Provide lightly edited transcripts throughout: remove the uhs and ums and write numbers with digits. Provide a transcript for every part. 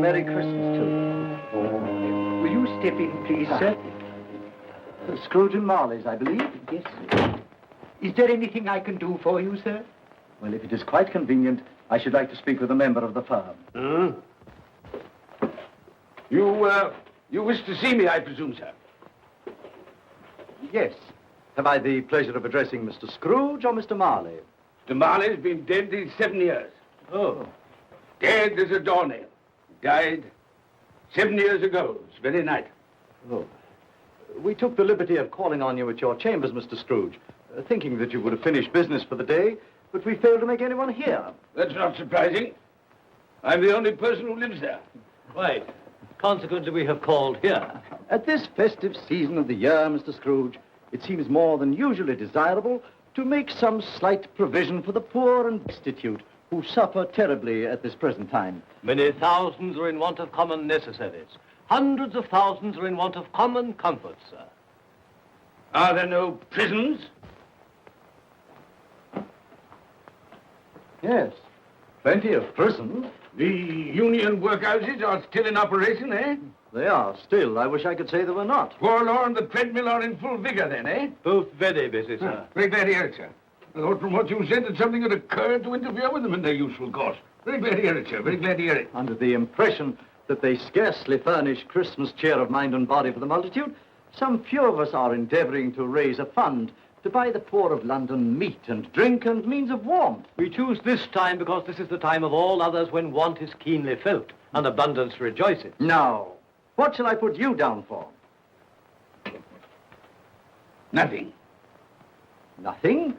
Merry Christmas to you. Will you step in, please, sir? Scrooge and Marley's, I believe. Yes, sir. Is there anything I can do for you, sir? Well, if it is quite convenient, I should like to speak with a member of the firm. You wish to see me, I presume, sir? Yes. Have I the pleasure of addressing Mr. Scrooge or Mr. Marley? Mr. Marley's been dead these 7 years. Oh. Dead as a doornail. Died 7 years ago, this very night. Oh. We took the liberty of calling on you at your chambers, Mr. Scrooge, thinking that you would have finished business for the day, but we failed to make anyone here. That's not surprising. I'm the only person who lives there. Right. Consequently, we have called here. At this festive season of the year, Mr. Scrooge, it seems more than usually desirable to make some slight provision for the poor and destitute who suffer terribly at this present time. Many thousands are in want of common necessaries. Hundreds of thousands are in want of common comforts, sir. Are there no prisons? Yes, plenty of prisons. The union workhouses are still in operation, eh? They are still. I wish I could say they were not. Forlorn and the treadmill are in full vigor then, eh? Both very busy, sir. Very glad to hear it, sir. I thought from what you said that something had occurred to interfere with them in their useful course. Very glad to hear it, sir. Very glad to hear it. Under the impression that they scarcely furnish Christmas cheer of mind and body for the multitude, some few of us are endeavoring to raise a fund to buy the poor of London meat and drink and means of warmth. We choose this time because this is the time of all others when want is keenly felt and abundance rejoices. Now, what shall I put you down for? Nothing. Nothing?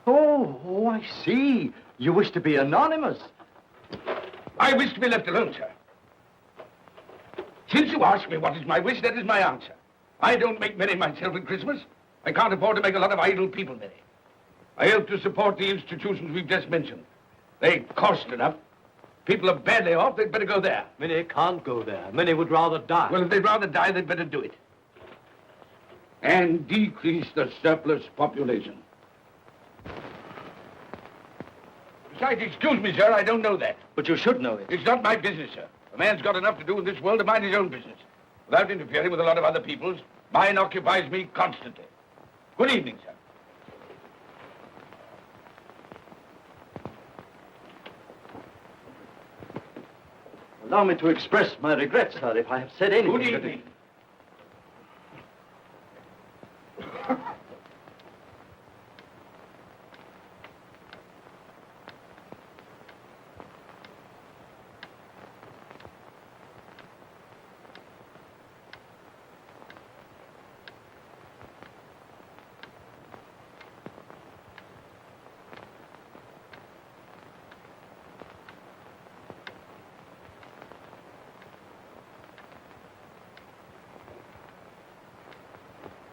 Oh, I see. You wish to be anonymous. I wish to be left alone, sir. Since you ask me what is my wish, that is my answer. I don't make merry myself at Christmas. I can't afford to make a lot of idle people merry. I help to support the institutions we've just mentioned. They cost enough. People are badly off, they'd better go there. Many can't go there. Many would rather die. Well, if they'd rather die, they'd better do it. And decrease the surplus population. Besides, excuse me, sir, I don't know that. But you should know it. It's not my business, sir. A man's got enough to do in this world to mind his own business. Without interfering with a lot of other people's, mine occupies me constantly. Good evening, sir. Allow me to express my regrets, sir, if I have said anything. Good evening.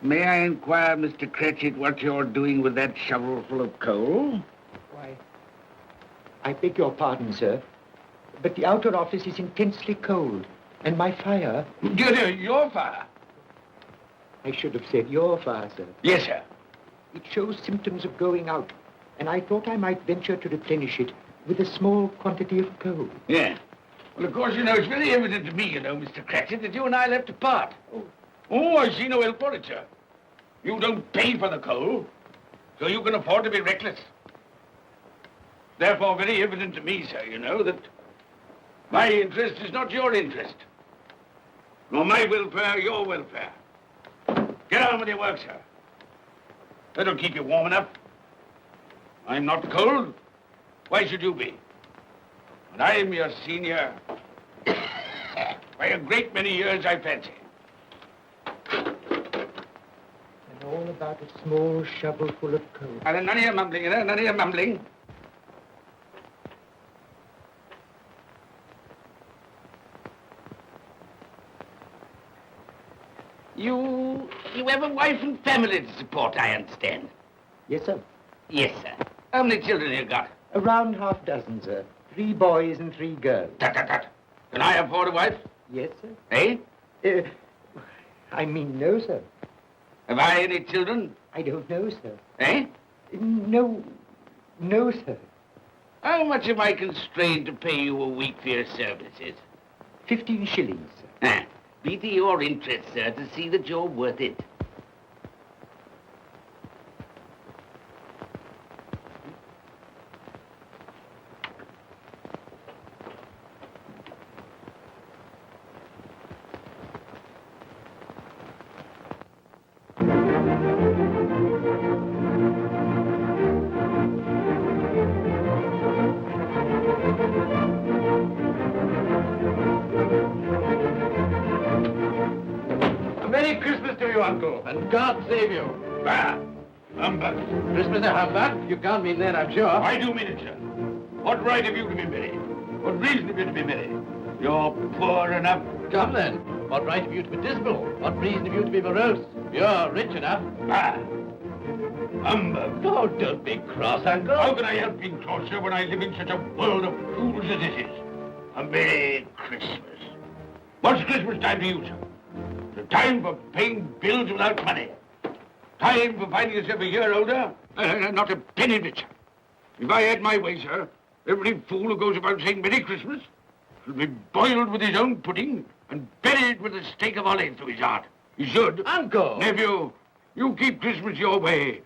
May I inquire, Mr. Cratchit, what you're doing with that shovel full of coal? Why, I beg your pardon, sir, but the outer office is intensely cold, and my fire... Dear, your fire? I should have said your fire, sir. Yes, sir. It shows symptoms of going out, and I thought I might venture to replenish it with a small quantity of coal. Yeah. Well, of course, it's very evident to me, Mr. Cratchit, that you and I left apart. Oh, Oh, I see no help for it, sir. You don't pay for the coal, so you can afford to be reckless. Therefore, very evident to me, sir, you know, that my interest is not your interest. Nor my welfare, your welfare. Get on with your work, sir. That'll keep you warm enough. I'm not cold. Why should you be? And I'm your senior by a great many years, I fancy. And all about a small shovel full of coal. And none of your mumbling, you know, none of your mumbling. You have a wife and family to support, I understand. Yes, sir. Yes, sir. How many children you got? Around half dozen, sir. 3 boys and 3 girls. Tut, tut, tut. Can I afford a wife? Yes, sir. Eh? I mean, no, sir. Have I any children? I don't know, sir. Eh? No, sir. How much am I constrained to pay you a week for your services? 15 shillings, sir. Be to your interest, sir, to see that you're worth it. Merry Christmas to you, Uncle, and God save you. Bah! Humbug. Christmas a humbug? You can't mean that, I'm sure. I do mean it, sir. What right have you to be merry? What reason have you to be merry? You're poor enough. Come then. What right have you to be dismal? What reason have you to be morose? You're rich enough. Bah! Humbug. Oh, don't be cross, Uncle. How can I help being cross, sir, when I live in such a world of fools as this is? A Merry Christmas. What's Christmas time to you, sir? The time for paying bills without money. Time for finding yourself a year older. Not a penny richer. If I had my way, sir, every fool who goes about saying Merry Christmas should be boiled with his own pudding and buried with a stake of olive through his heart. He should. Uncle! Nephew, you keep Christmas your way.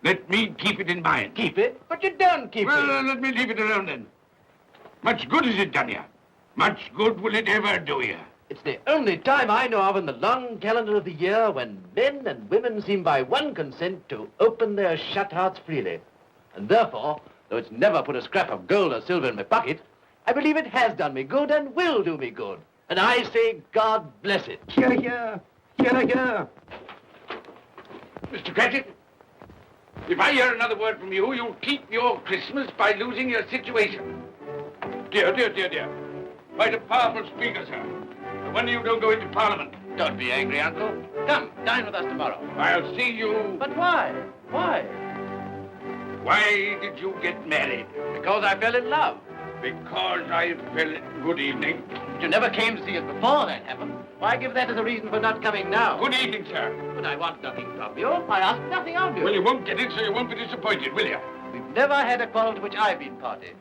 Let me keep it in mine. Keep it? But you don't keep it. Well, let me leave it alone then. Much good has it done you? Much good will it ever do you? It's the only time I know of in the long calendar of the year when men and women seem by one consent to open their shut hearts freely. And therefore, though it's never put a scrap of gold or silver in my pocket, I believe it has done me good and will do me good. And I say, God bless it. Hear, hear. Hear, hear. Mr. Cratchit, if I hear another word from you, you'll keep your Christmas by losing your situation. Dear, dear, dear, dear. Quite a powerful speaker, sir. No wonder you don't go into Parliament. Don't be angry, Uncle. Come, dine with us tomorrow. I'll see you... But why? Why? Why did you get married? Because I fell in love. Because I fell... Good evening. You never came to see us before that happened. Why give that as a reason for not coming now? Good evening, sir. But I want nothing from you. I ask nothing of you. Well, you won't get it, so you won't be disappointed, will you? We've never had a quarrel to which I've been party.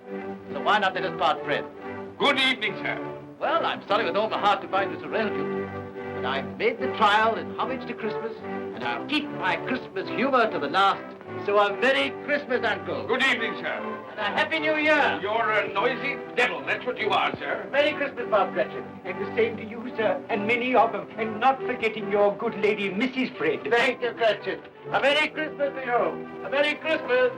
So why not let us part friends? Good evening, sir. Well, I'm sorry with all my heart to find this a relative. But I've made the trial in homage to Christmas, and I'll keep my Christmas humor to the last. So a Merry Christmas, Uncle. Good evening, sir. And a Happy New Year. You're a noisy devil, that's what you are, sir. Merry Christmas, Bob Cratchit. And the same to you, sir, and many of them. And not forgetting your good lady, Mrs. Fred. Thank you, Cratchit. A Merry Christmas to you. A Merry Christmas.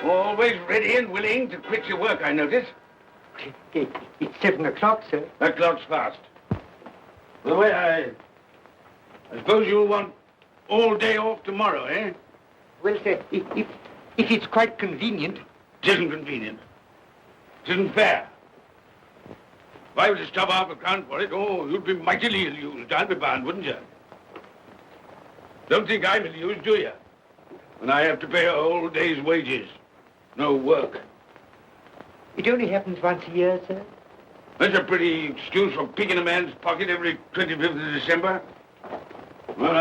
Always ready and willing to quit your work, I notice. It's 7 o'clock, sir. That clock's fast. By the way, I suppose you'll want all day off tomorrow, eh? Well, sir, if it's quite convenient. It isn't convenient. It isn't fair. If I was to stop half a crown for it, oh, you'd be mightily ill-used, I'll be bound, wouldn't you? Don't think I'm ill-used, do you? When I have to pay a whole day's wages. No work. It only happens once a year, sir. That's a pretty excuse for picking a man's pocket every 25th of December. Well,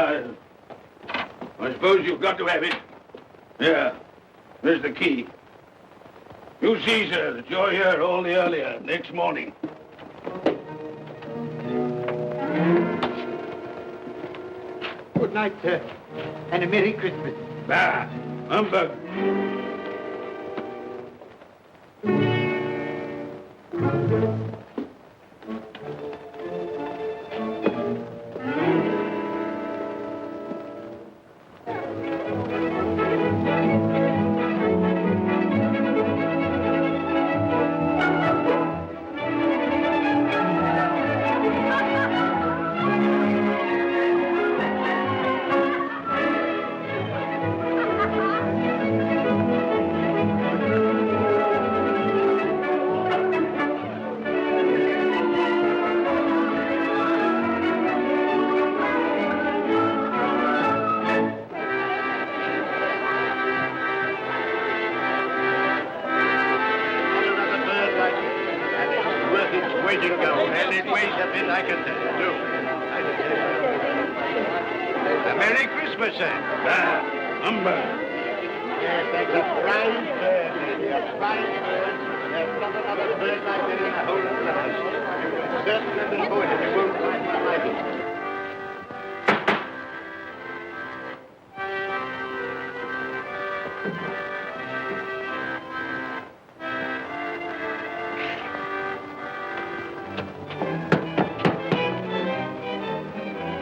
I suppose you've got to have it. Yeah, there's the key. You see, sir, that you're here all the earlier next morning. Good night, sir, and a Merry Christmas. Bah, humbug.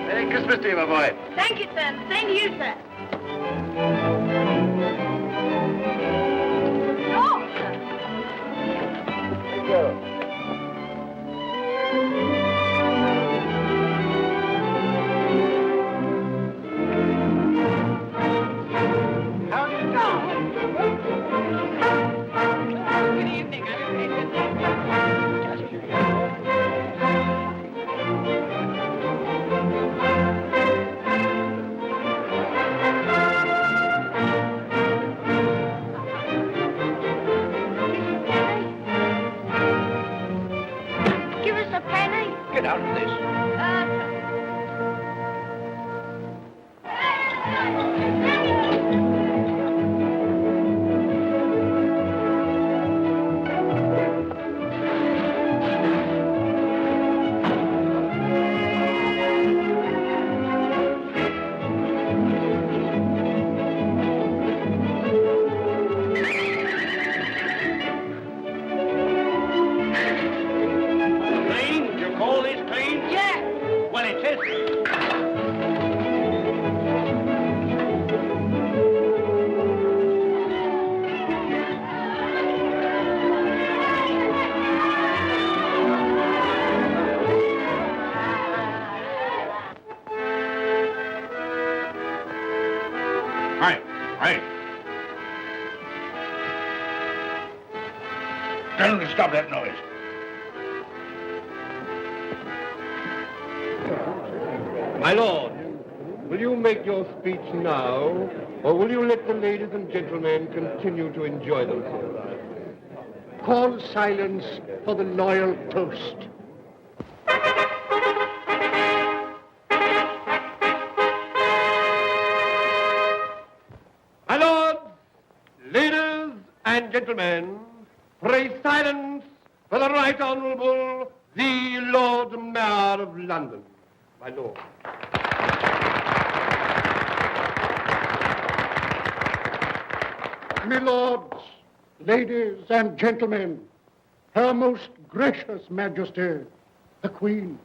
Merry Christmas to you, my boy. Thank you, sir. Same to you, sir. Oh, sir. Thank you. How do you do? Good evening. Give us a penny. Get out of this. Clean? You call this clean? Yeah. Well, it is. Right. Tell them to stop that noise. My lord, will you make your speech now, or will you let the ladies and gentlemen continue to enjoy themselves? Call silence for the loyal toast. My lords, ladies and gentlemen, pray silence for the Right Honourable the Lord Mayor of London. My lord. My lords, ladies and gentlemen, Her Most Gracious Majesty, the Queen.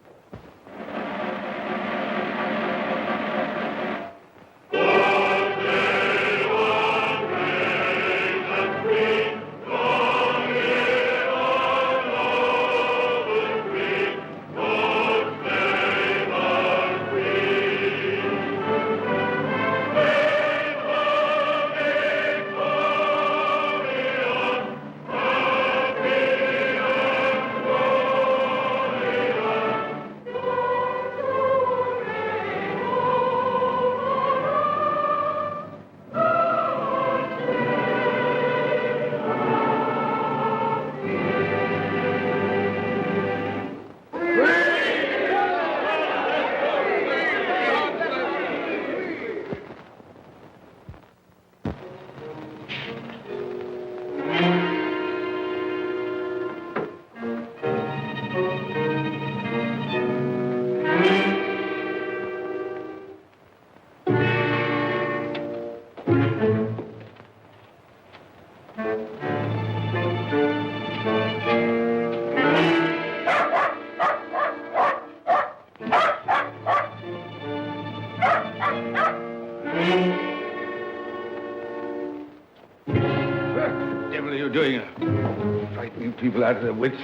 What the devil are you doing? Frightening people out of their wits.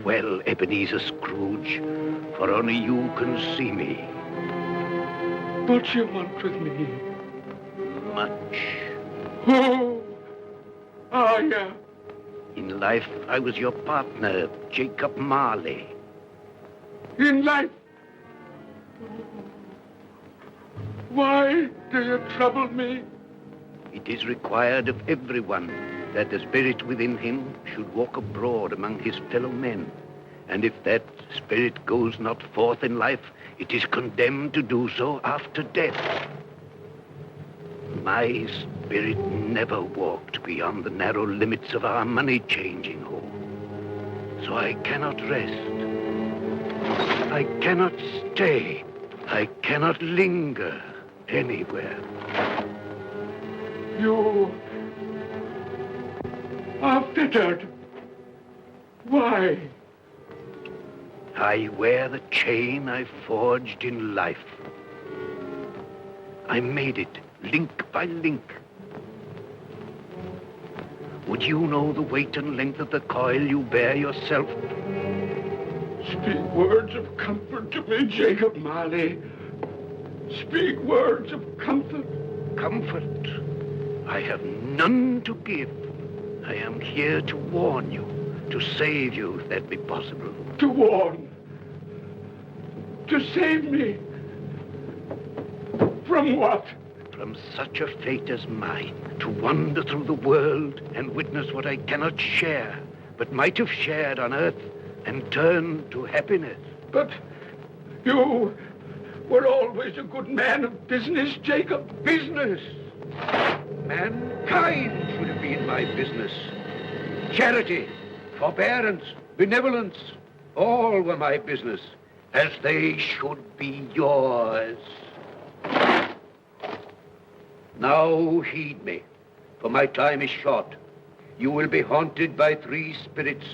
well, Ebenezer Scrooge, for only you can see me. What you want with me? Much. Oh, yeah. In life, I was your partner, Jacob Marley. In life? Why do you trouble me? It is required of everyone that the spirit within him should walk abroad among his fellow men. And if that spirit goes not forth in life, it is condemned to do so after death. My spirit never walked beyond the narrow limits of our money-changing hall. So I cannot rest. I cannot stay. I cannot linger anywhere. You are fettered. Why? I wear the chain I forged in life. I made it link by link. Would you know the weight and length of the coil you bear yourself? Speak words of comfort to me, Jacob Marley. Speak words of comfort. Comfort? I have none to give. I am here to warn you, to save you, if that be possible. To warn. To save me. From what? From such a fate as mine, to wander through the world and witness what I cannot share, but might have shared on earth and turn to happiness. But you were always a good man of business, Jacob. Business? Mankind should have been my business. Charity, forbearance, benevolence, all were my business, as they should be yours. Now heed me, for my time is short. You will be haunted by 3 spirits.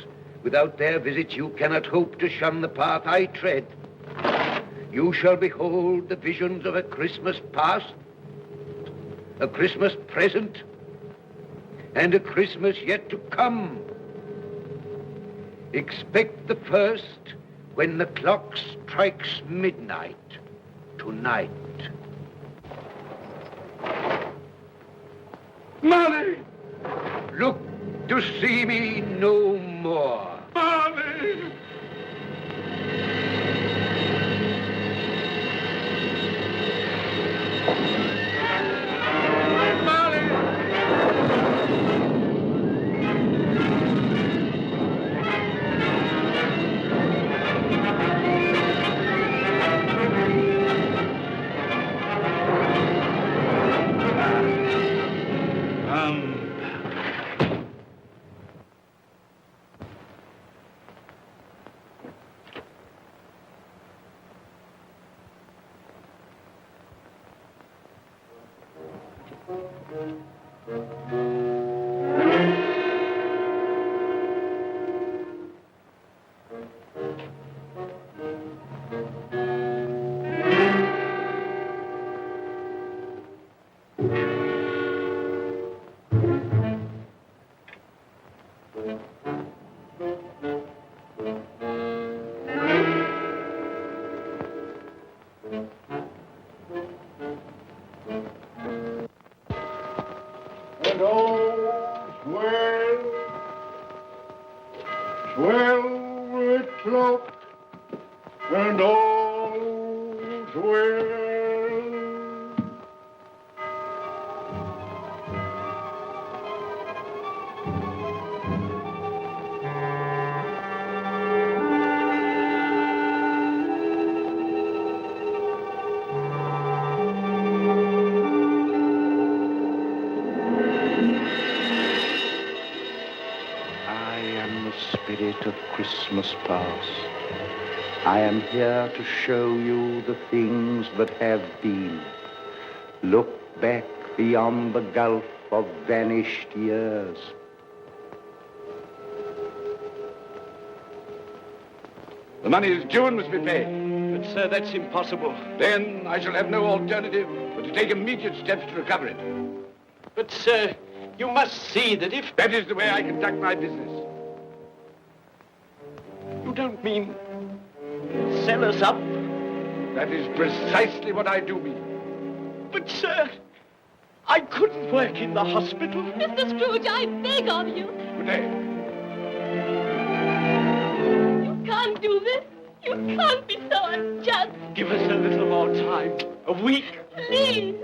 Without their visits, you cannot hope to shun the path I tread. You shall behold the visions of a Christmas past, a Christmas present, and a Christmas yet to come. Expect the first when the clock strikes midnight tonight. Marley! Look to see me no more. Marley! And all's well, with cloak, and all's well. Spirit of Christmas past, I am here to show you the things that have been. Look back beyond the gulf of vanished years. The money is due and must be paid. But, sir, that's impossible. Then I shall have no alternative but to take immediate steps to recover it. But, sir, you must see that if... That is the way I conduct my business. You You don't mean Sell us up? that is precisely what I do mean. But, sir, I couldn't work in the hospital. Mr. Scrooge, I beg of you. Good day. You can't do this. You can't be so unjust. Give us a little more time. A week. Please.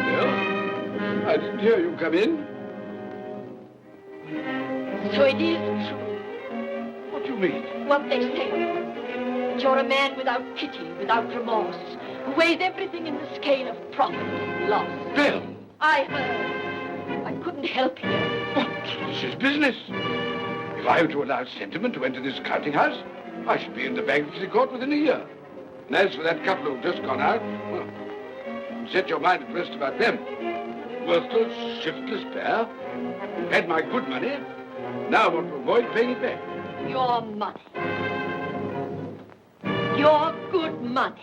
I didn't hear you come in. So it is true What do you mean? what they say. That you're a man without pity, without remorse, who weighs everything in the scale of profit and loss. Bill! I heard. I couldn't help hearing. What? This is business. If I were to allow sentiment to enter this counting house, I should be in the bankruptcy court within a year. And as for that couple who've just gone out, well, set your mind at rest about them. Worthless, shiftless pair. Had my good money. Now I want to avoid paying it back. Your money. Your good money.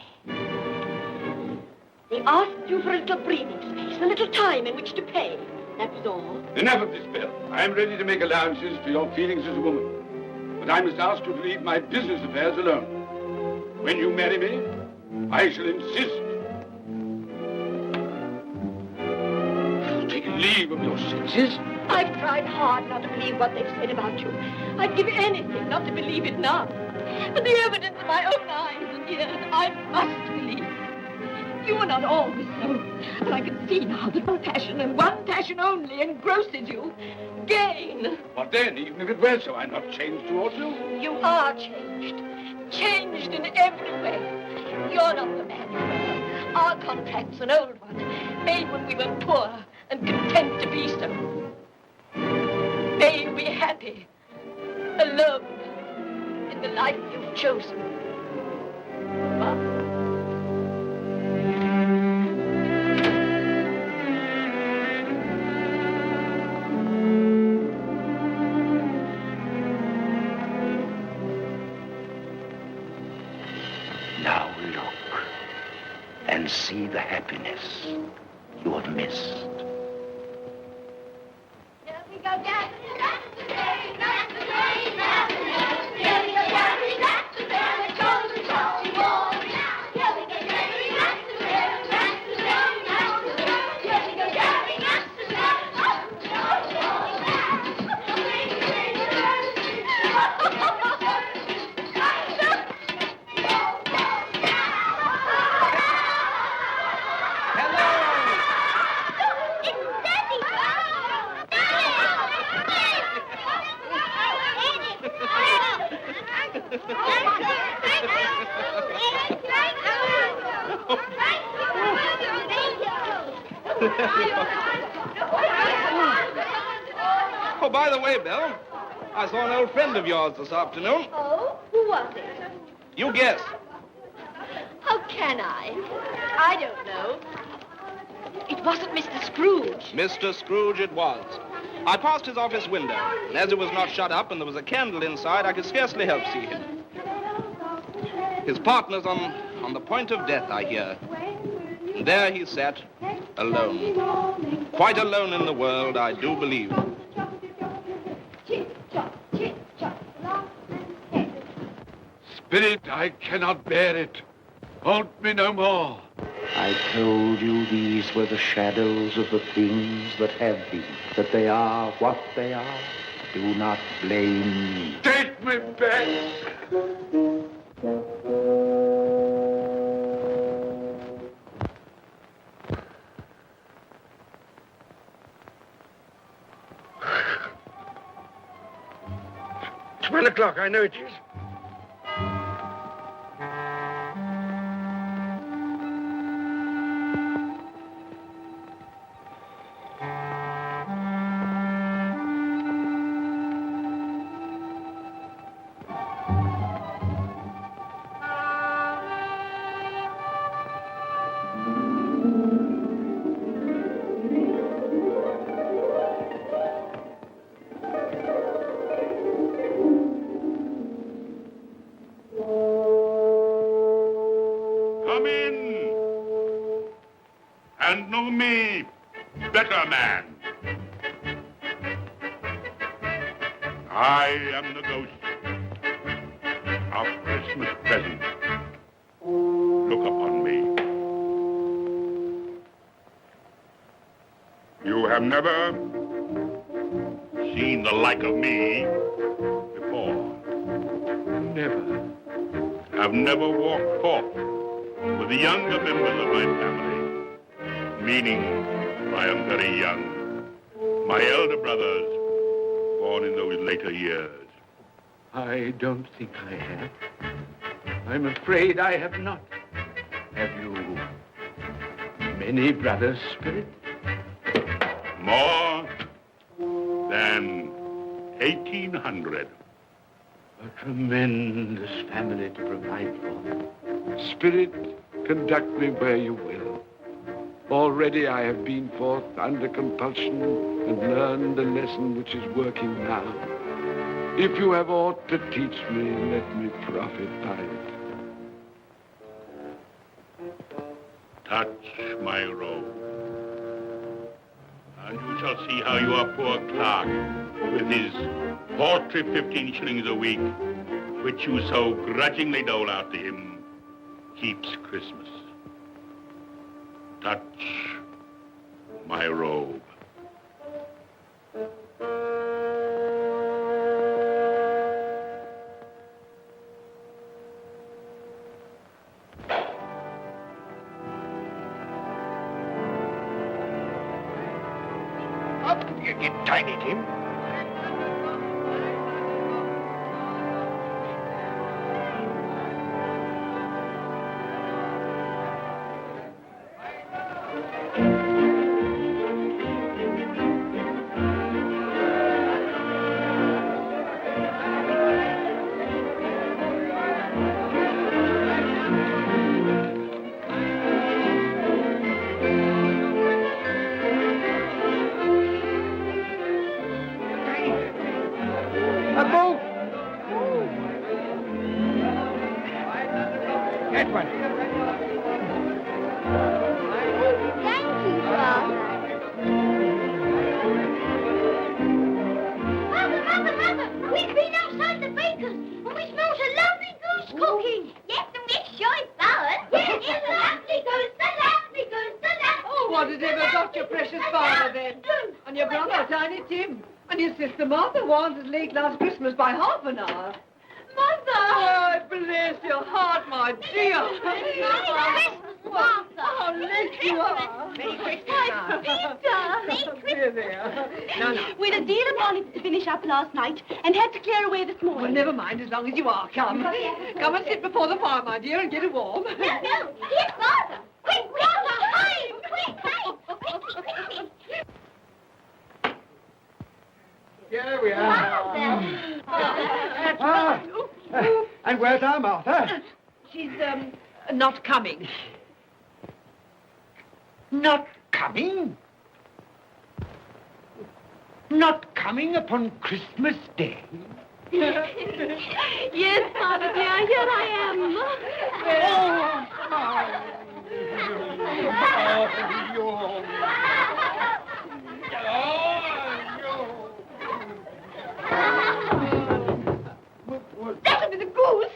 They asked you for a little breathing space, a little time in which to pay. That was all. Enough of this, Bill. I am ready to make allowances for your feelings as a woman. But I must ask you to leave my business affairs alone. When you marry me, I shall insist. Take leave of your senses. I've tried hard not to believe what they've said about you. I'd give anything not to believe it now. But the evidence of my own eyes and ears, I must believe. You were not always so. But I can see now that one passion and one passion only engrosses you. Gain. What then? Even if it were so, I'm not changed towards you. You are changed. Changed in every way. You're not the man you were. Our contract's an old one, made when we were poor and content to be so. May you be happy, alone, in the life you've chosen. But Now look and see the happiness you have missed. here we go, Daddy. That's the day, that's the day, that's the day. Here we go, Daddy, that's the day. We're going to tell you all now. Here we go, Daddy, that's the day, that's the day, that's the day. Here we go, Daddy, that's the day. Oh, by the way, Bill, I saw an old friend of yours this afternoon. Oh, who was it? You guess. How can I? I don't know. It wasn't Mr. Scrooge. Mr. Scrooge it was. I passed his office window, and as it was not shut up and there was a candle inside, I could scarcely help see him. His partner's on the point of death, I hear. And there he sat, alone. Quite alone in the world, I do believe. Spirit, I cannot bear it. Haunt me no more. I told you these were the shadows of the things that have been, that they are what they are. Do not blame me. Take me back. It's 1 o'clock, I know it is. come in and know me better, man. I am the ghost of Christmas present. Look upon me. You have never seen the like of me before. Never. I've never walked forth with the younger members of my family, meaning I am very young. My elder brothers, born in those later years. I don't think I have. I'm afraid I have not. Have you many brothers, Spirit? More than 1,800. A tremendous family to provide for. Spirit, conduct me where you will. Already I have been forth under compulsion and learned the lesson which is working now. If you have aught to teach me, let me profit by it. Touch my robe, and you shall see how your poor clerk, with his paltry 15 shillings a week, which you so grudgingly dole out to him, keeps Christmas. Touch my robe. Up you get, Tiny Tim. That one. Thank you, Father. Mother, we've been outside the baker's and we smelled a lovely goose cooking. Yes, and we're sure it's ours. Yes, it's a lovely goose, the lovely goose, the lovely Oh, what has ever got your precious father then? And your brother, Tiny Tim. And your sister Martha was as late last Christmas by half an hour. Mother! Oh, bless your heart, my dear. Merry Christmas, Martha. Oh, late you are. Merry Christmas, Peter. Here they are. No. We'd a deal of bonnets to finish up last night and had to clear away this morning. Well, never mind, as long as you are come. Come and sit before the fire, my dear, and get it warm. No, here's Martha. Quick, Martha, hide! Quick, hide! Here we are. And where's our Martha? She's, not coming. Not coming? Not coming upon Christmas Day? Yes, Father dear, here I am. That'll be the goose.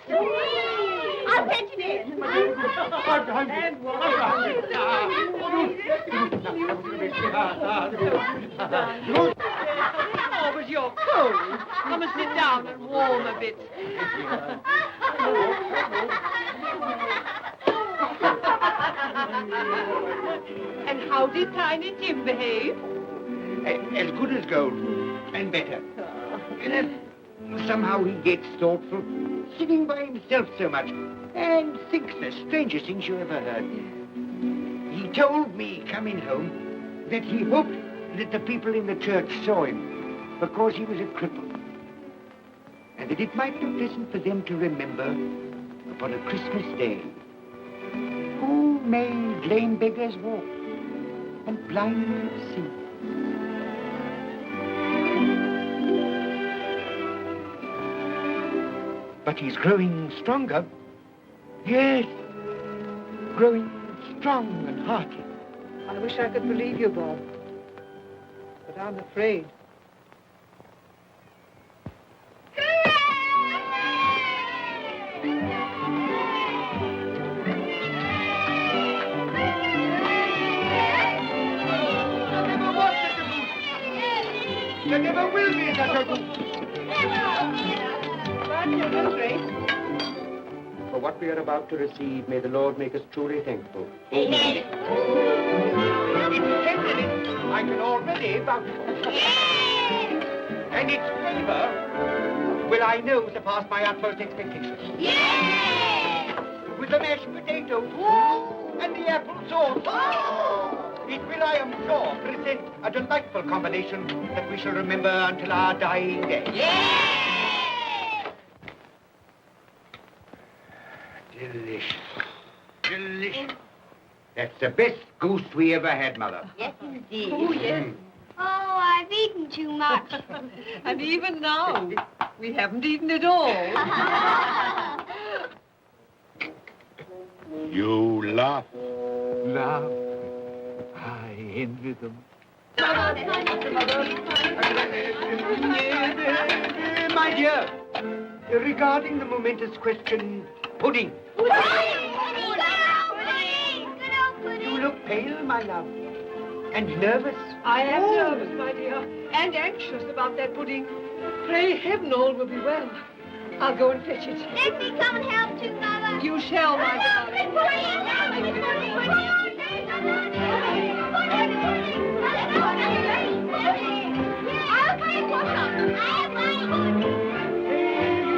I'll fetch it in. Oh, but you're cold. Come and sit down and warm a bit. And how did Tiny Tim behave? As good as gold, and better. Somehow he gets thoughtful, sitting by himself so much, and thinks the strangest things you ever heard. He told me, coming home, that he hoped that the people in the church saw him, because he was a cripple. And that it might be pleasant for them to remember, upon a Christmas day, who made lame beggars walk and blind see. But he's growing stronger. Yes, growing strong and hearty. I wish I could believe you, Bob. But I'm afraid. There never will be such a goose. But you're afraid. For what we are about to receive, may the Lord make us truly thankful. Amen. It's tenderness I can already vouch for. And its flavor will I know surpass my utmost expectations. With the mashed potato and the apple sauce, it will, I am sure, present a delightful combination that we shall remember until our dying day. Delicious. Delicious. That's the best goose we ever had, Mother. Yes, indeed. Oh, yes. Oh, I've eaten too much. And even now, we haven't eaten it all. You laugh. Laugh. I envy them. My dear, regarding the momentous question, pudding. You look pale, my love, and nervous. I am nervous, my dear, and anxious about that pudding. Pray heaven all will be well. I'll go and fetch it. Let me come and help too, Mother. You shall, my darling.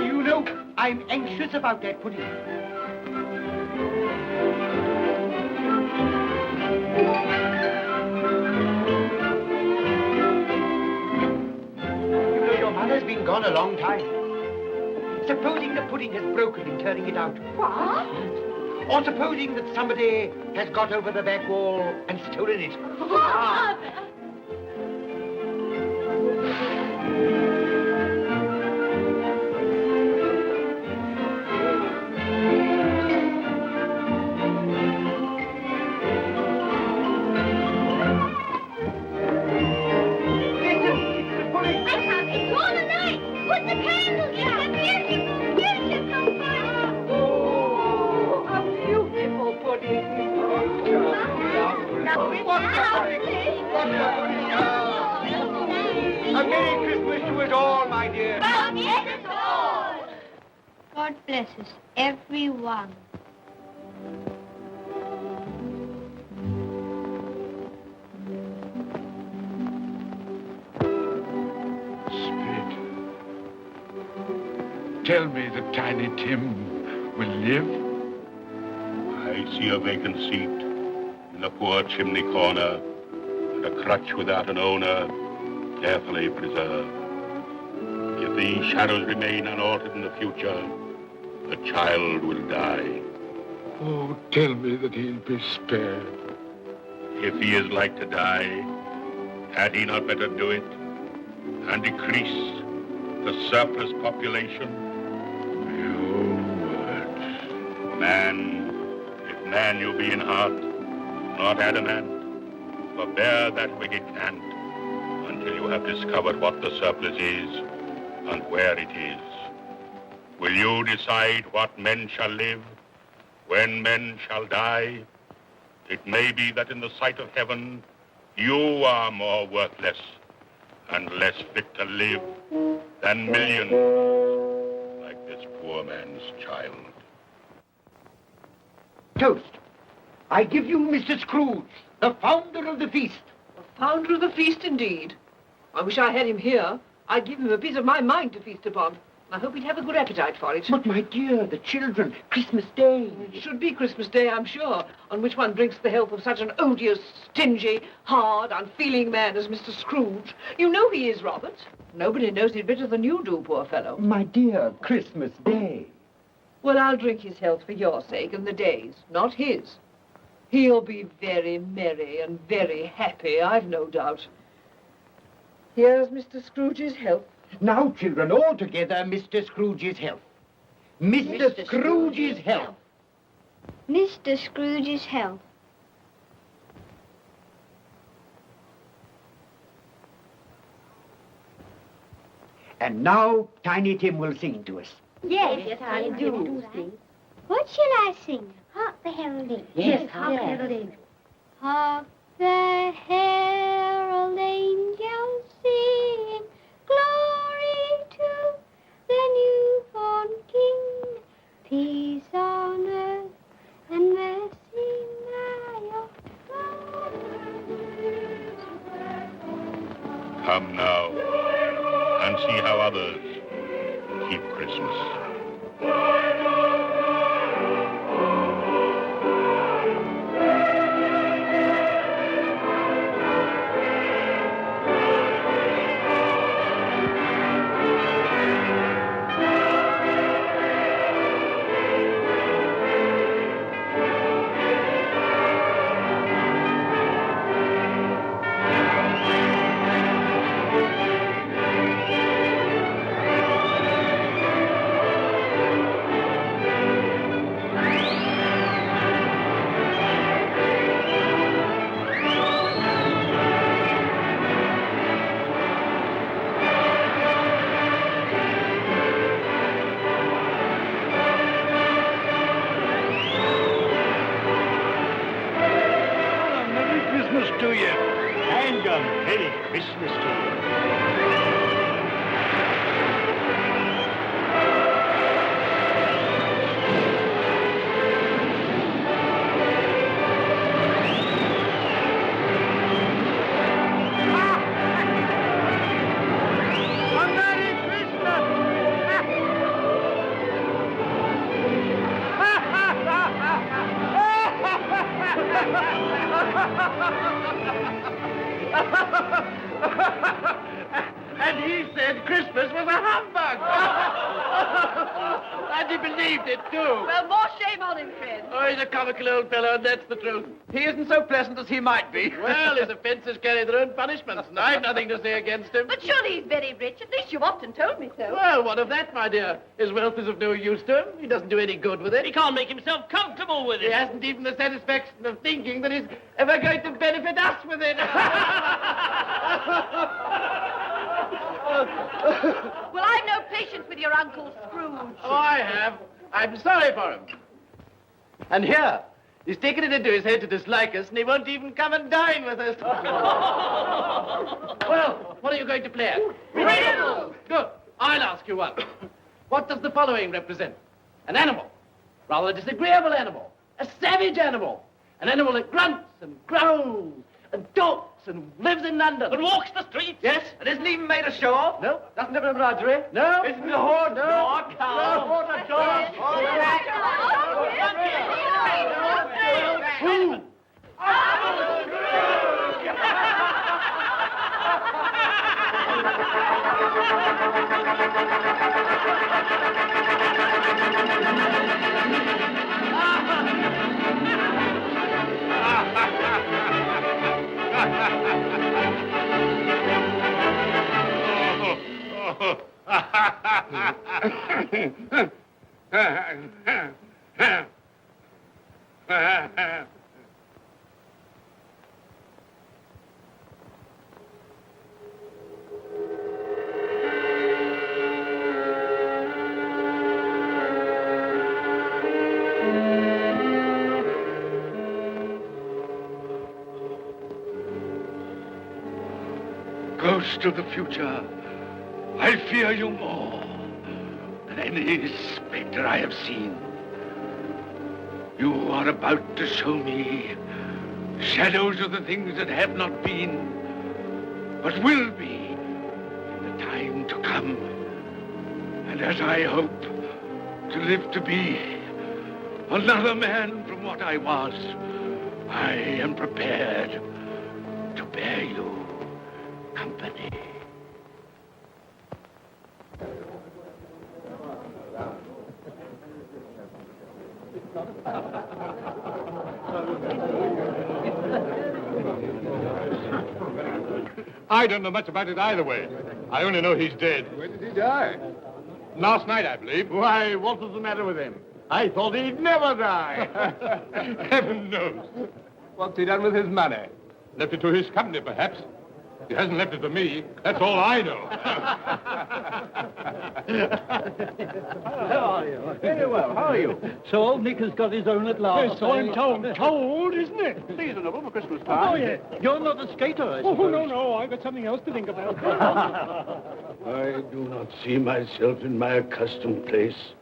You know, I'm anxious about that pudding. You know, your mother's been gone a long time. Supposing the pudding has broken in turning it out. What? Or supposing that somebody has got over the back wall and stolen it. A Merry Christmas to us all, my dear. God bless us, everyone. Spirit, tell me that Tiny Tim will live. I see a vacant seat in a poor chimney corner, and a crutch without an owner, carefully preserved. If these shadows remain unaltered in the future, the child will die. Oh, tell me that he'll be spared. If he is like to die, had he not better do it and decrease the surplus population? Your words. Man, if man you be in heart, not adamant, forbear that wicked cant until you have discovered what the surplus is and where it is. Will you decide what men shall live, when men shall die? It may be that in the sight of heaven, you are more worthless and less fit to live than millions like this poor man's child. Toast. I give you Mr. Scrooge, the founder of the feast. The founder of the feast, indeed. I wish I had him here. I'd give him a piece of my mind to feast upon. I hope he'd have a good appetite for it. But, my dear, the children, Christmas Day. It should be Christmas Day, I'm sure, on which one drinks the health of such an odious, stingy, hard, unfeeling man as Mr. Scrooge. You know he is, Robert. Nobody knows it better than you do, poor fellow. My dear, Christmas Day. Well, I'll drink his health for your sake and the day's, not his. He'll be very merry and very happy, I've no doubt. Here's Mr. Scrooge's health. Now, children, all together, Mr. Scrooge's health. Mr. Scrooge's health. Mr. Scrooge's health. And now Tiny Tim will sing to us. Yes, I do. What shall I sing? Hark the heralding. Yes, hark the heralding. Hark the herald angels sing, glory to the newborn King, peace on earth and mercy nigh of God. Come now and see how others keep Christmas. To you. And a Merry Christmas to you. And he said Christmas was a humbug. And he believed it, too. Well, more shame on him, friend. Oh, he's a comical old fellow, and that's the truth. He isn't so pleasant as he might be. Well, his offences carry their own punishments, and I've nothing to say against him. But surely he's very rich. At least you've often told me so. Well, what of that, my dear? His wealth is of no use to him. He doesn't do any good with it. He can't make himself comfortable with it. He hasn't even the satisfaction of thinking that he's ever going to benefit us with it. Well, I've no patience with your Uncle Scrooge. Oh, I have. I'm sorry for him. And here, he's taken it into his head to dislike us, and he won't even come and dine with us. Well, what are you going to play at? Riddles! Good. I'll ask you one. What does the following represent? An animal. Rather a disagreeable animal. A savage animal. An animal that grunts and growls and talks and lives in London. And walks the streets? Yes. And isn't even made a show of? No. Doesn't have a menagerie? No. Isn't a horse? No. No, cow. No, not a dog. Who? Ghost of the future, I fear you more than any spectre I have seen. You are about to show me shadows of the things that have not been, but will be in the time to come. And as I hope to live to be another man from what I was, I am prepared to bear you company. I don't know much about it either way. I only know he's dead. When did he die? Last night, I believe. Why, what was the matter with him? I thought he'd never die. Heaven knows. What's he done with his money? Left it to his company, perhaps. He hasn't left it to me. That's all I know. How are you? Very well. How are you? So old Nick has got his own at last. Yes, so I'm told. Told, isn't it? Seasonable for Christmas time. Oh, yes. You're not a skater, I suppose. Oh, no. I've got something else to think about. I do not see myself in my accustomed place.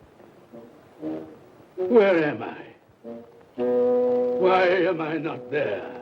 Where am I? Why am I not there?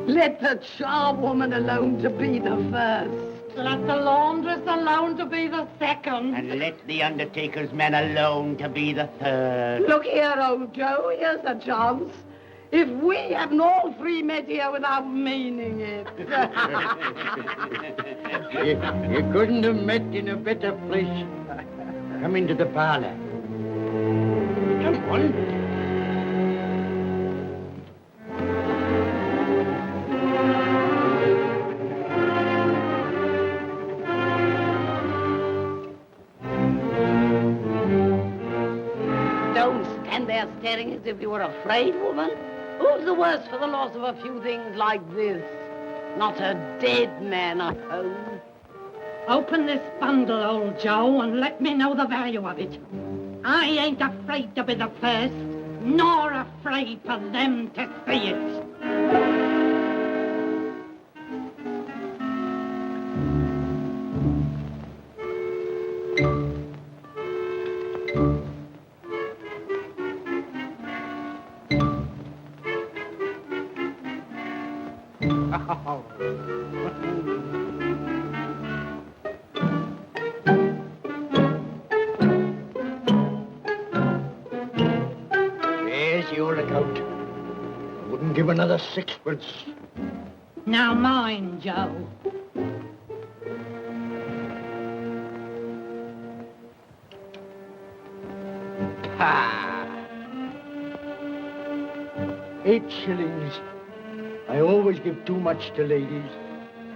Let the charwoman alone to be the first. Let the laundress alone to be the second. And let the undertaker's man alone to be the third. Look here, old Joe, here's a chance. If we haven't all three met here without meaning it. You couldn't have met in a better place. Come into the parlor. Come on. Don't stand there staring as if you were afraid, woman. Who's the worse for the loss of a few things like this? Not a dead man, I hope. Open this bundle, old Joe, and let me know the value of it. I ain't afraid to be the first, nor afraid for them to see it. There's your account. I wouldn't give another sixpence. Now mind, Joe. Ah. 8 shillings. I always give too much to ladies.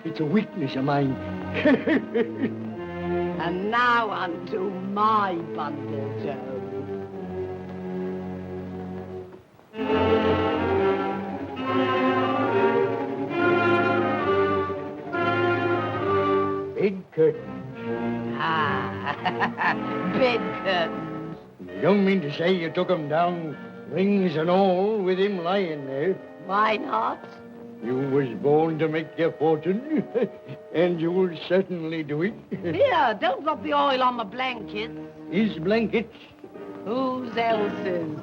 It's a weakness of mine. And now unto my bundle, Joe. Bed curtains. Ah, bed curtains. You don't mean to say you took 'em down, rings and all, with him lying there? Why not? You was born to make your fortune, and you'll certainly do it. Here, don't drop the oil on the blankets. His blankets? Whose else's?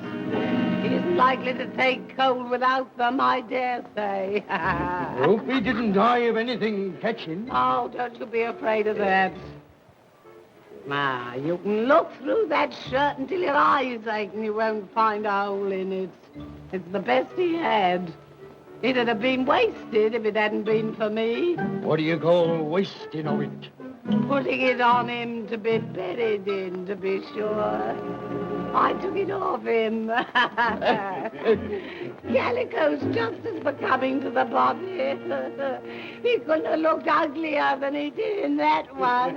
He isn't likely to take cold without them, I dare say. I hope he didn't die of anything catching. Oh, don't you be afraid of that. You can look through that shirt until your eyes ache and you won't find a hole in it. It's the best he had. It'd have been wasted if it hadn't been for me. What do you call wasting of it? Putting it on him to be buried in, to be sure. I took it off him. Calico's just as becoming to the body. He couldn't have looked uglier than he did in that one.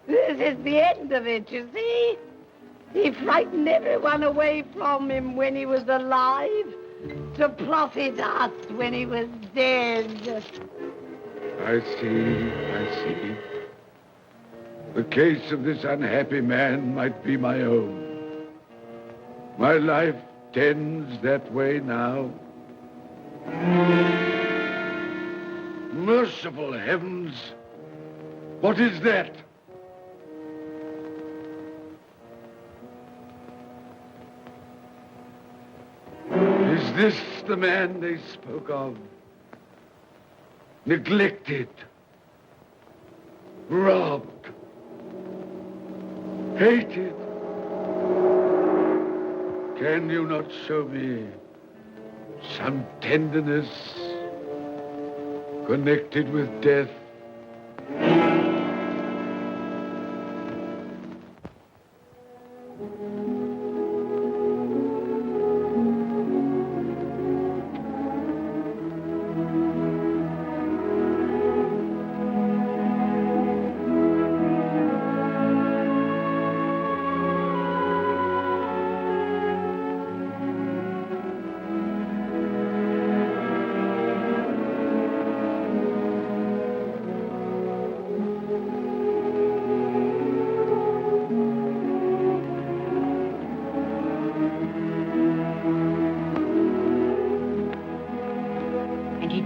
This is the end of it, you see. He frightened everyone away from him when he was alive, to profit us when he was dead. I see. The case of this unhappy man might be my own. My life tends that way now. Merciful heavens! What is that? Is this the man they spoke of? Neglected, robbed, hated. Can you not show me some tenderness connected with death?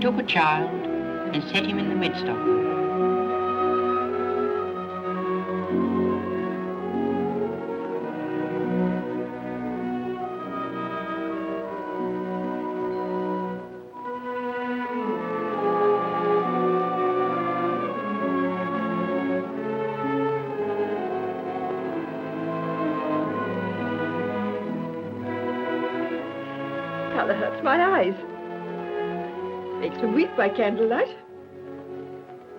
Took a child and set him in the midst of them. Colour hurts my eyes. Makes me weak by candlelight.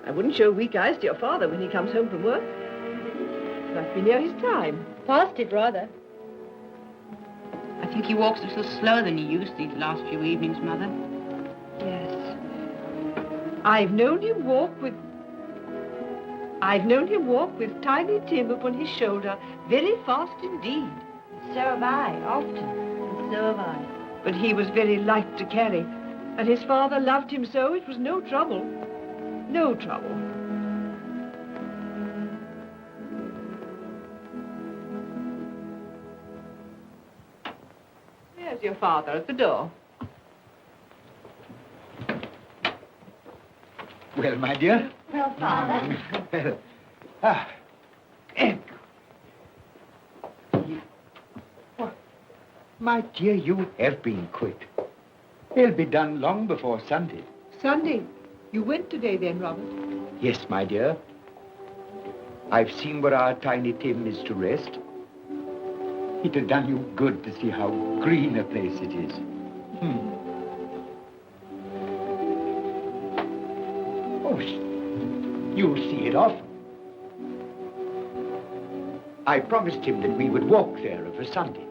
I wouldn't show weak eyes to your father when he comes home from work. Must be near his time. Past it, rather. I think he walks a little slower than he used these last few evenings, Mother. Yes. I've known him walk with Tiny Tim upon his shoulder, very fast indeed. So have I, often. And so have I. But he was very light to carry. And his father loved him so, it was no trouble. No trouble. There's your father at the door. Well, my dear. Well, Father. My dear, you have been quick. They'll be done long before Sunday. Sunday? You went today then, Robert? Yes, my dear. I've seen where our Tiny Tim is to rest. It'd have done you good to see how green a place it is. Oh, you'll see it often. I promised him that we would walk there of a Sunday.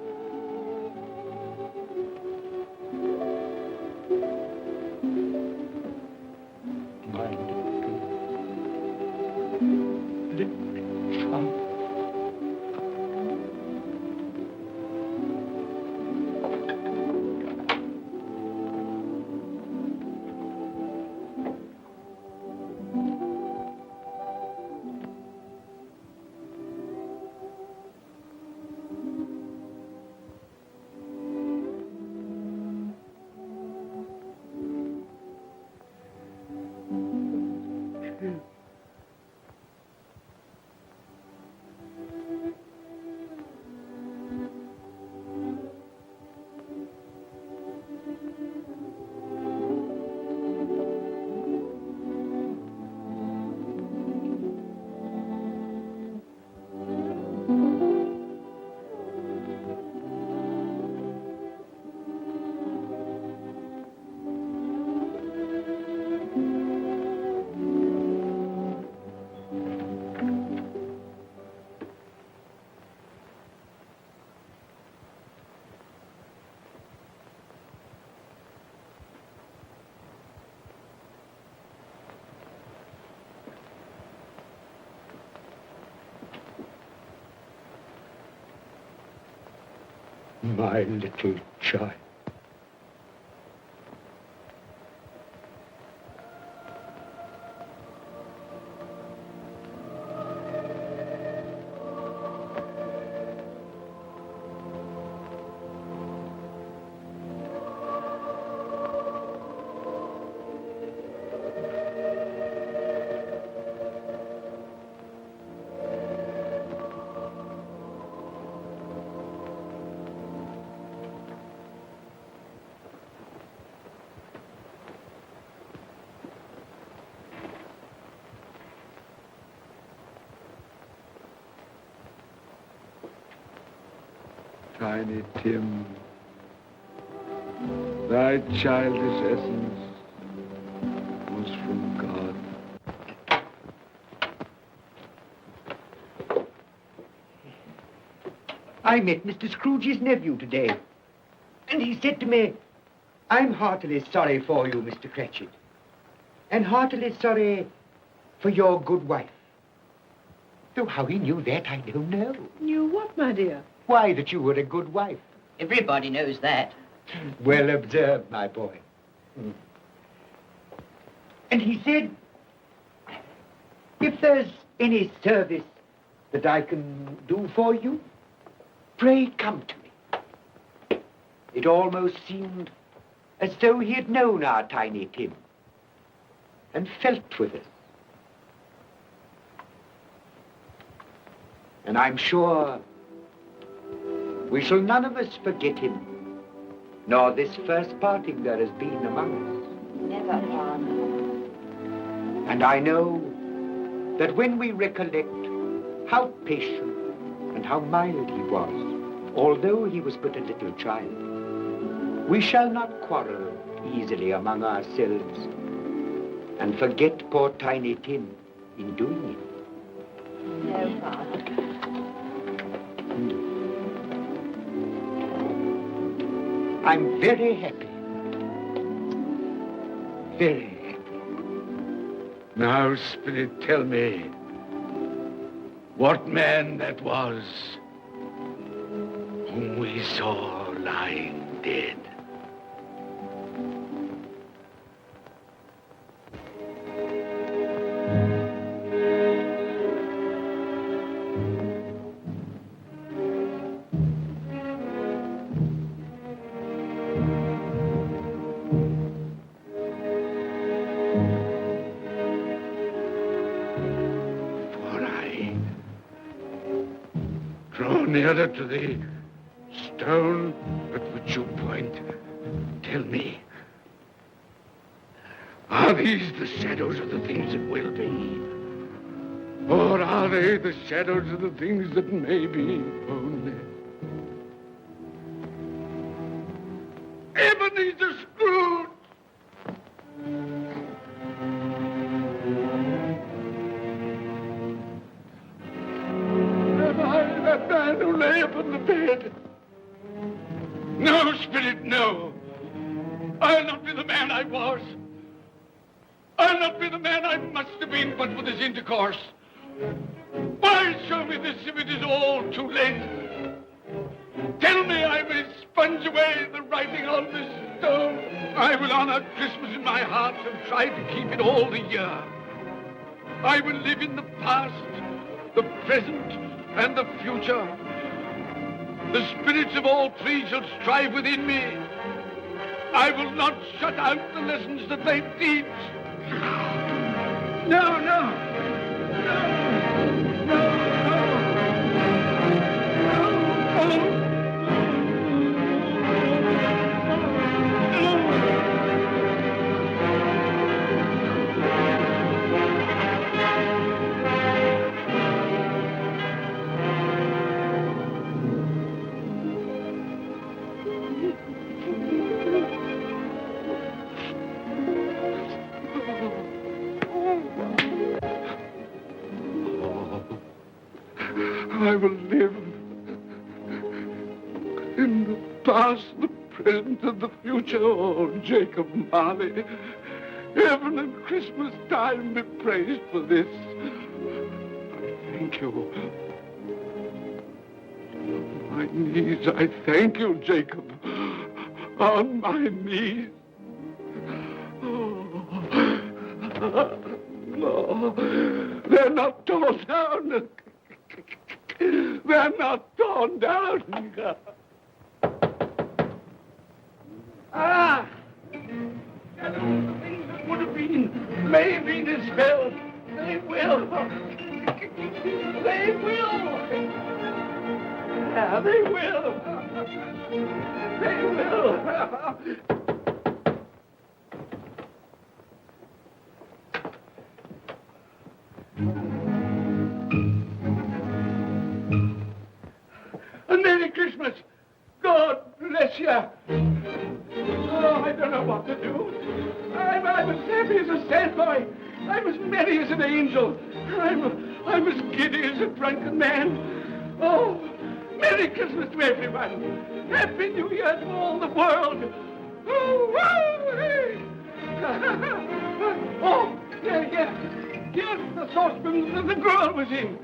My little child. Tiny Tim, thy childish essence was from God. I met Mr. Scrooge's nephew today, and he said to me, I'm heartily sorry for you, Mr. Cratchit, and heartily sorry for your good wife. Though how he knew that, I don't know. Knew what, my dear? Why, that you were a good wife. Everybody knows that. Well observed, my boy. And he said, if there's any service that I can do for you, pray come to me. It almost seemed as though he had known our Tiny Tim and felt with us. And I'm sure we shall none of us forget him, nor this first parting there has been among us. Never, Father. And I know that when we recollect how patient and how mild he was, although he was but a little child, we shall not quarrel easily among ourselves and forget poor Tiny Tim in doing it. No, Father. I'm very happy. Very happy. Now, Spirit, tell me what man that was whom we saw lying dead. Nearer to the stone at which you point, tell me, are these the shadows of the things that will be? Or are they the shadows of the things that may be only? Ebenezer Scrooge! That man who lay upon the bed. No, Spirit, no. I'll not be the man I was. I'll not be the man I must have been but for this intercourse. Why show me this if it is all too late? Tell me I may sponge away the writing on this stone. I will honor Christmas in my heart and try to keep it all the year. I will live in the past, the present, and the future. The spirits of all three shall strive within me. I will not shut out the lessons that they teach. No, no. No, no, no. No. I will live in the past, the present, and the future. Oh, Jacob Marley, heaven and Christmas time be praised for this. I thank you. my knees, I thank you, Jacob. On my knees. No, they're not torn down. They're not torn down. Ah! Things that would have been may have been dispelled. They will. They will. Yeah, they will. They will. A Merry Christmas. God bless you. Oh, I don't know what to do. I'm as happy as a sandboy. I'm as merry as an angel. I'm as giddy as a drunken man. Oh, Merry Christmas to everyone. Happy New Year to all the world. Oh, whoa, hey. Oh, yeah. Yes, the saucepan the girl was in.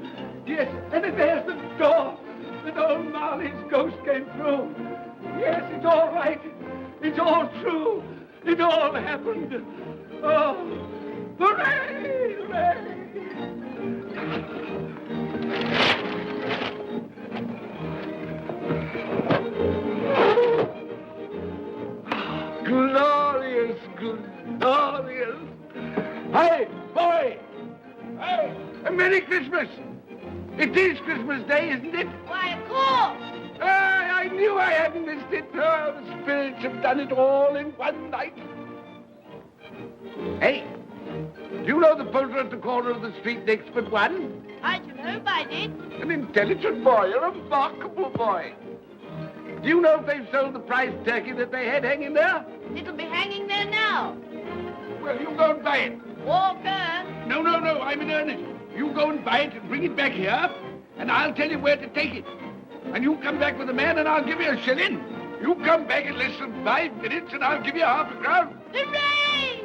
Yes, and there's the door that old Marley's ghost came through. Yes, it's all right. It's all true. It all happened. Oh, hooray, hooray. Glorious, glorious. Hey, boy! Hey, a Merry Christmas! It is Christmas Day, isn't it? Why, of course. I knew I hadn't missed it. Oh, the spirits have done it all in one night. Hey, do you know the poultry at the corner of the street next but one? I should hope I did. An intelligent boy, a remarkable boy. Do you know if they've sold the prize turkey that they had hanging there? It'll be hanging there now. Well, you go and buy it. Walker. No, I'm in earnest. You go and buy it and bring it back here, and I'll tell you where to take it. And you come back with the man, and I'll give you a shilling. You come back in less than 5 minutes, and I'll give you half a crown. Hooray!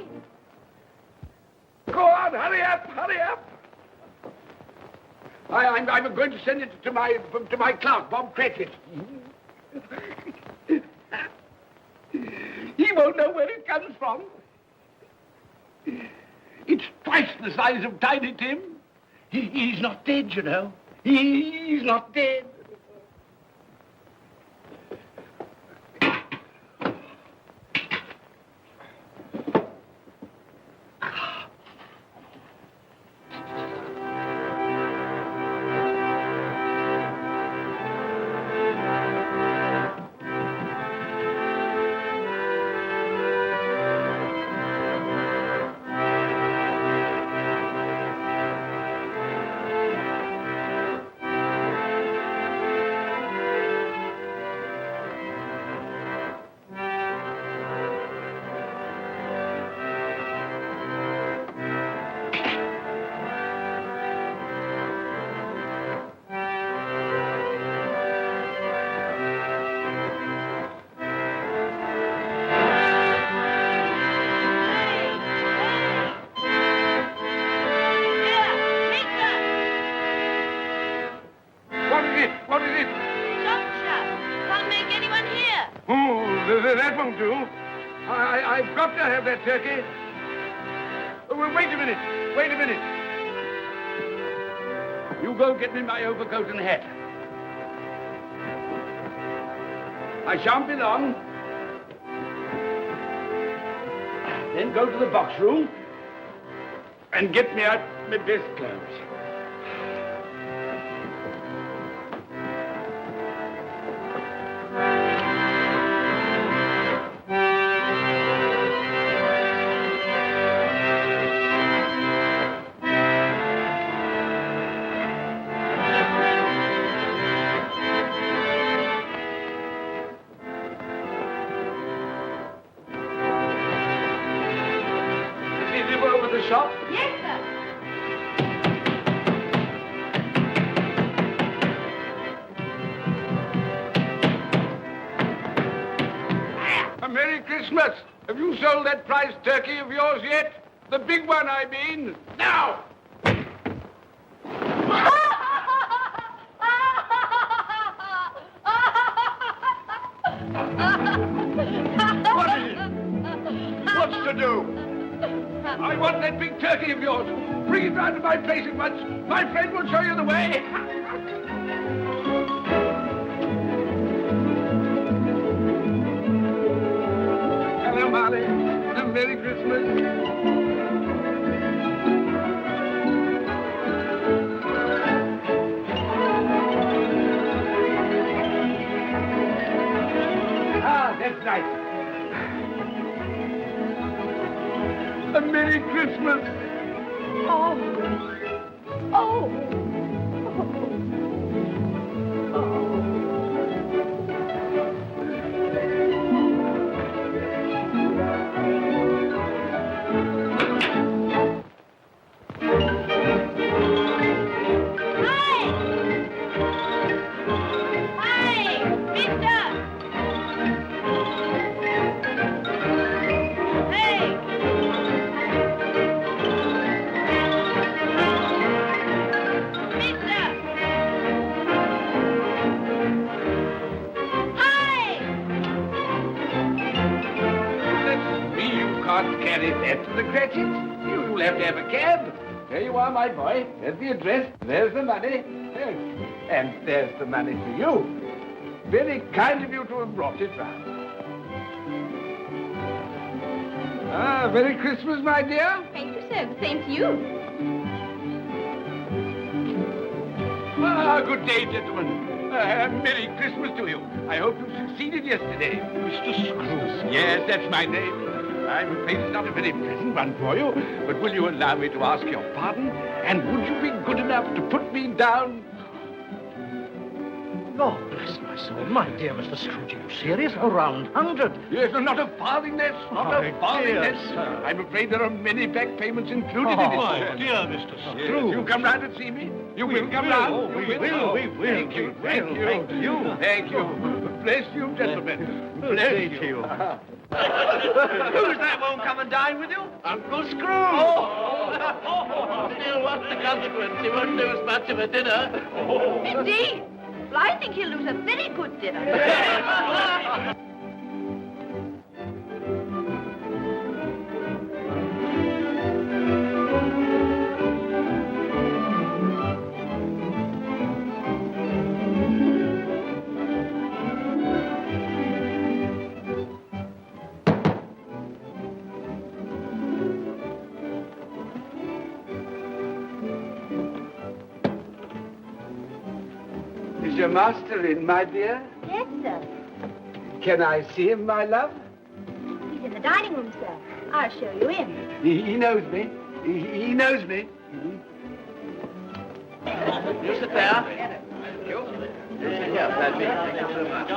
Go on, hurry up. I'm going to send it to my clerk, Bob Cratchit. He won't know where it comes from. It's twice the size of Tiny Tim. He's not dead, you know. He's not dead. That won't do. I've got to have that turkey. Well, wait a minute. You go get me my overcoat and hat. I shan't be long. Then go to the box room and get me out my best clothes. Shop? Yes, sir. A Merry Christmas. Have you sold that prize turkey of yours yet? The big one, I mean. Now! What is it? What's to do? I want that big turkey of yours. Bring it round to my place at once. My friend will show you the way. Hello, Molly. And Merry Christmas. That's nice. A Merry Christmas. Oh. Oh. Carry that to the Cratchits. You'll have to have a cab. There you are, my boy. There's the address. There's the money. Yes. And there's the money for you. Very kind of you to have brought it round. Ah, Merry Christmas, my dear. Thank you, sir. The same to you. Ah, good day, gentlemen. Merry Christmas to you. I hope you succeeded yesterday. Mr. Scrooge. Yes, that's my name. I'm afraid it's not a very pleasant one for you, but will you allow me to ask your pardon? And would you be good enough to put me down? Lord bless my soul. My dear Mr. Scrooge, are you serious? A round 100? Yes, not a farthing less. Not a farthing less. I'm afraid there are many back payments included in it. My dear Mr. Scrooge. You come round and see me? You will come round? Oh, we will. Thank you. Thank you. Thank you. Bless you, gentlemen. Bless you. Who's that won't come and dine with you? Uncle Scrooge. Oh. Still, what's the consequence? He won't lose much of a dinner. Indeed. Well, I think he'll lose a very good dinner. Is your master in, my dear? Yes, sir. Can I see him, my love? He's in the dining room, sir. I'll show you in. He knows me. He knows me. You sit there. Thank you. You sit here, Paddy. Thank you so much.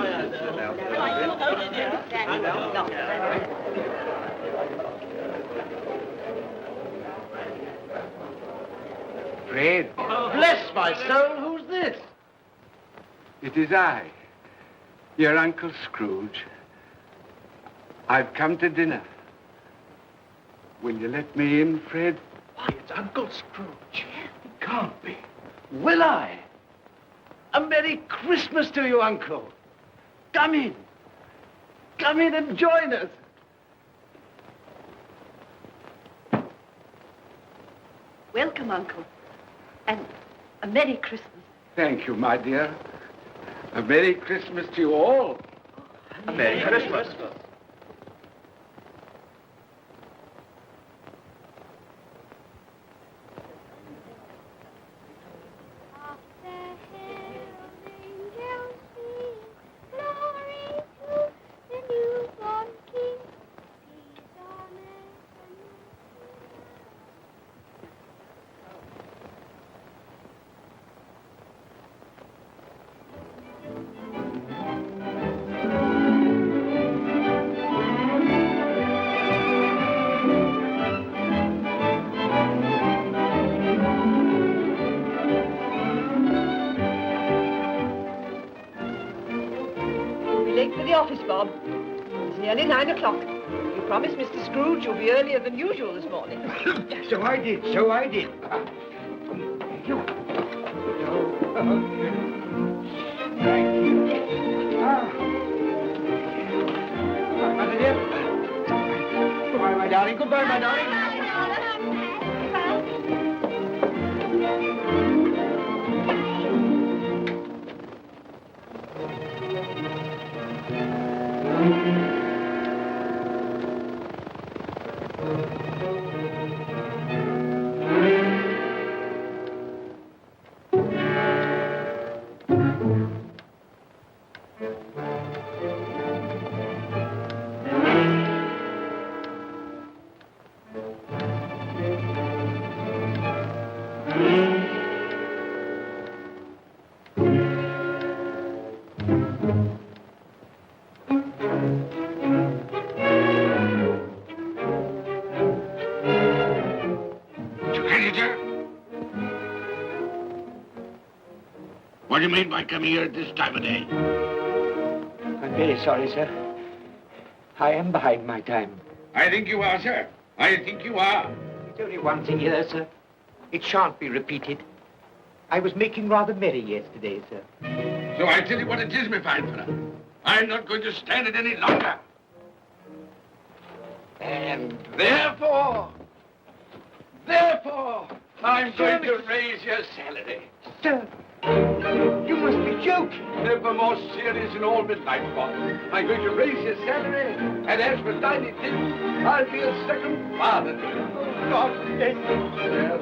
Fred. Bless my soul, who's this? It is I, your Uncle Scrooge. I've come to dinner. Will you let me in, Fred? Why, it's Uncle Scrooge. It can't be. Will I? A Merry Christmas to you, Uncle. Come in. Come in and join us. Welcome, Uncle. And a Merry Christmas. Thank you, my dear. A Merry Christmas to you all. A Merry Christmas. Late for the office, Bob. It's nearly 9 o'clock. You promised Mr. Scrooge you'll be earlier than usual this morning. So I did. Thank you. Thank you. darling. Goodbye, my darling. What do you mean by coming here at this time of day? I'm very sorry, sir. I am behind my time. I think you are, sir. I think you are. There's only one thing here, sir. It shan't be repeated. I was making rather merry yesterday, sir. So I tell you what it is, my fine fellow. I'm not going to stand it any longer. And therefore, I'm going to raise your salary. Sir, you must be joking. Never more serious in all my life, Bob. I'm going to raise your salary, and as for tiny things, I'll be a second father to you. God bless you.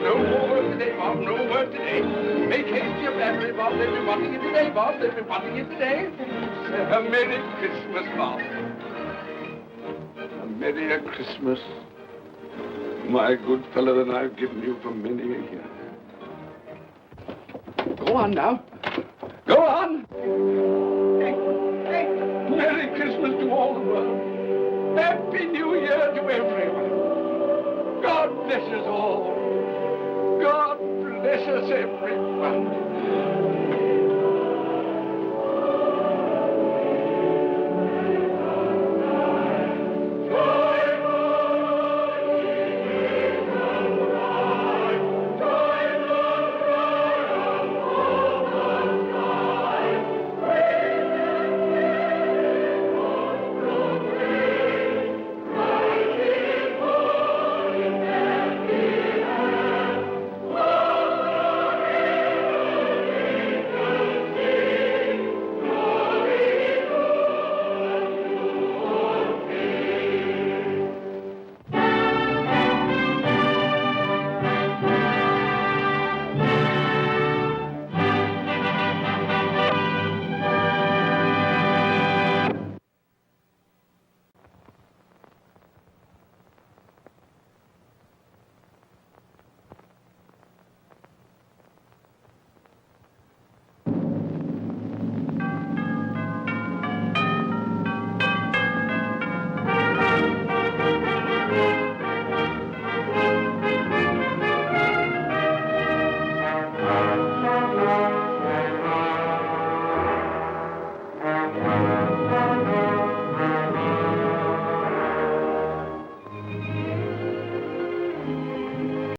No more work today, Bob. No work today. Make haste to your family, Bob. They'll be wanting you today, Bob. They'll be wanting you today. A Merry Christmas, Bob. A merrier Christmas, my good fellow, than I've given you for many a year. Go on now. Go on. Merry Christmas to all the world. Happy New Year to everyone. God bless us all. God bless us everyone.